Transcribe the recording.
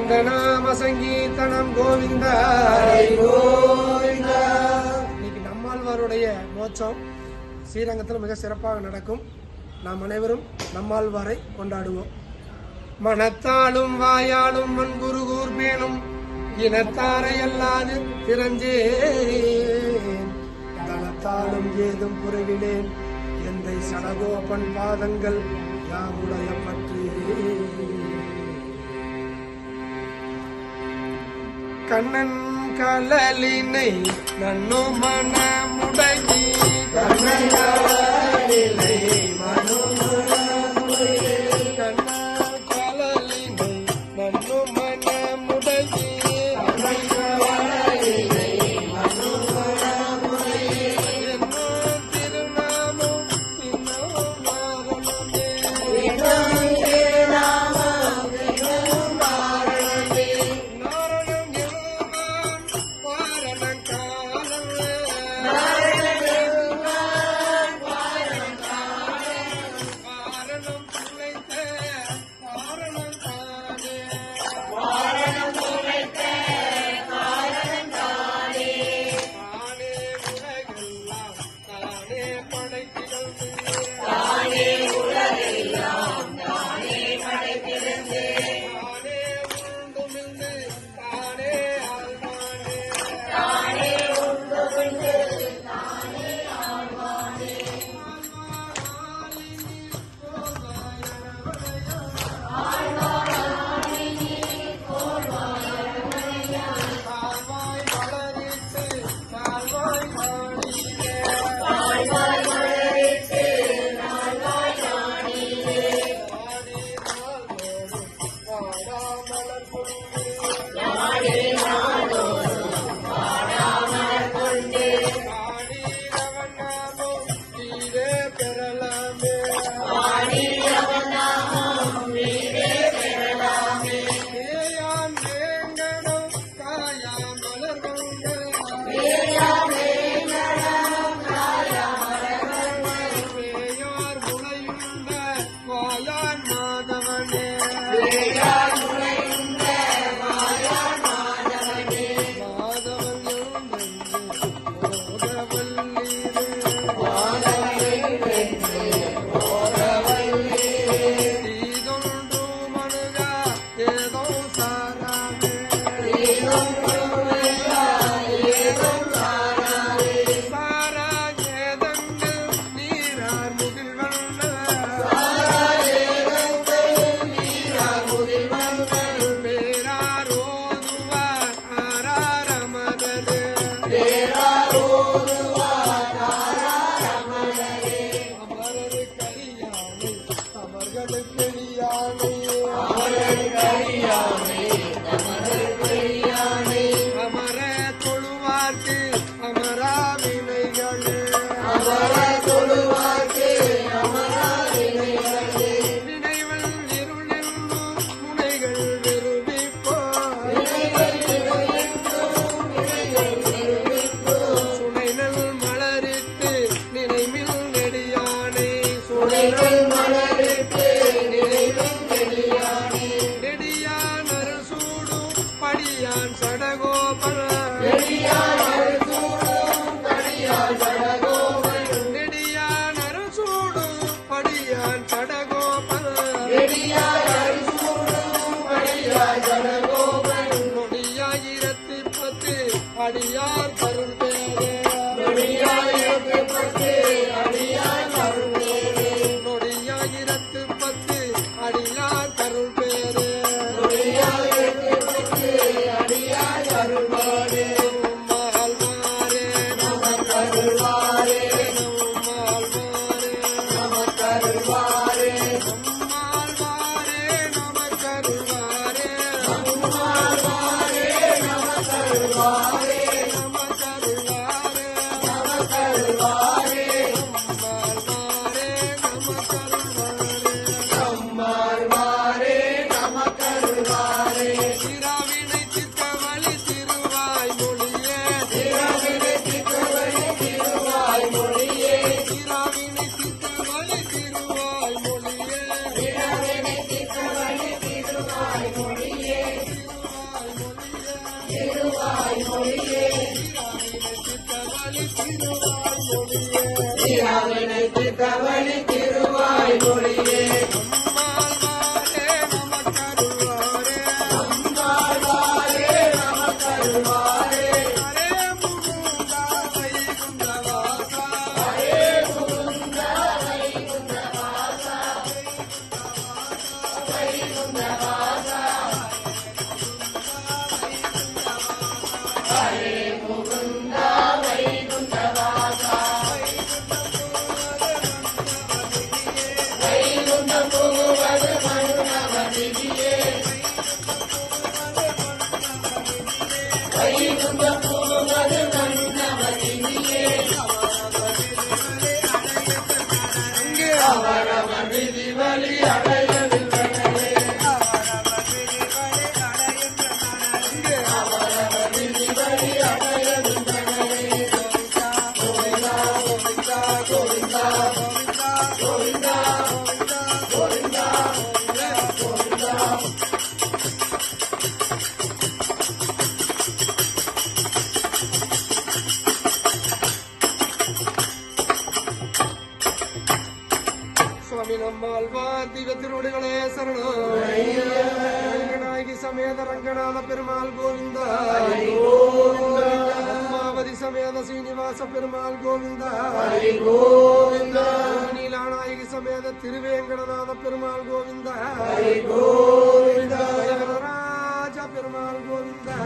நாம சங்கீர்த்தனம் கோவிந்த. இன்னைக்கு நம்மாழ்வாருடைய மோட்சம் ஸ்ரீரங்கத்தில் மிக சிறப்பாக நடக்கும். நாம் அனைவரும் நம்மாழ்வாரை கொண்டாடுவோம். மனத்தாலும் வாயாலும் மண்குரு கூர்மேனும் இனத்தாரை அல்லாது திறஞ்சேன் தனத்தாலும் ஏதும் புறவிலேன் எந்தை சடகோபன் பாதங்கள் யாவுடைய பற்றி. கண்ணன் கலலினை நன்னு மனமுடங்கி கண்ணன் கலலினை மனு கண்ணன் கலலினை நன்னு மனமுடங்கி கண்ணன் கலலினை மனு என்னும் திருநாமம் இன்னும் மாறணுமே அமர தொழுவார்க்கு அமரா வினைகளே வினைகள் இருளென்னும் முனைகள் விரும்பிப்போ சுனைநல் மலரிட்டு நினைவில் நெடியானை சுனைநல் மலரிட்டு நெடியான் அரசூடும் படியான் சடகோபன் நெடியான் அரசூடும் படியான் சடகோபன் நொடியாயிரத்து 10 அடியார் கருள் பேரே நொடியாயிரத்து 10 அடியார் கருள் பேரே தீராவினை தீர்த்தவழி திருவாய் மொழியே அவரவர் விதி வழி அடையவில்லை அவரவர் விதி வழி அடையவில்லை கோவிந்தா கோவிந்தா கோவிந்தா கோவிந்தா கோவிந்தா கோவிந்தா சுவாமி நம்மாழ்வார் திவ்ய திருவடிகளே சரணம் ரங்கநாயகி சமேத ரங்கநாத பெருமாள் கோவிந்தா அம்மாவதி சமேத சீனிவாச பெருமாள் கோவிந்தா நீலாநாயகி சமேத திருவேங்கடநாத பெருமாள் கோவிந்தா ராஜ பெருமாள் கோவிந்தா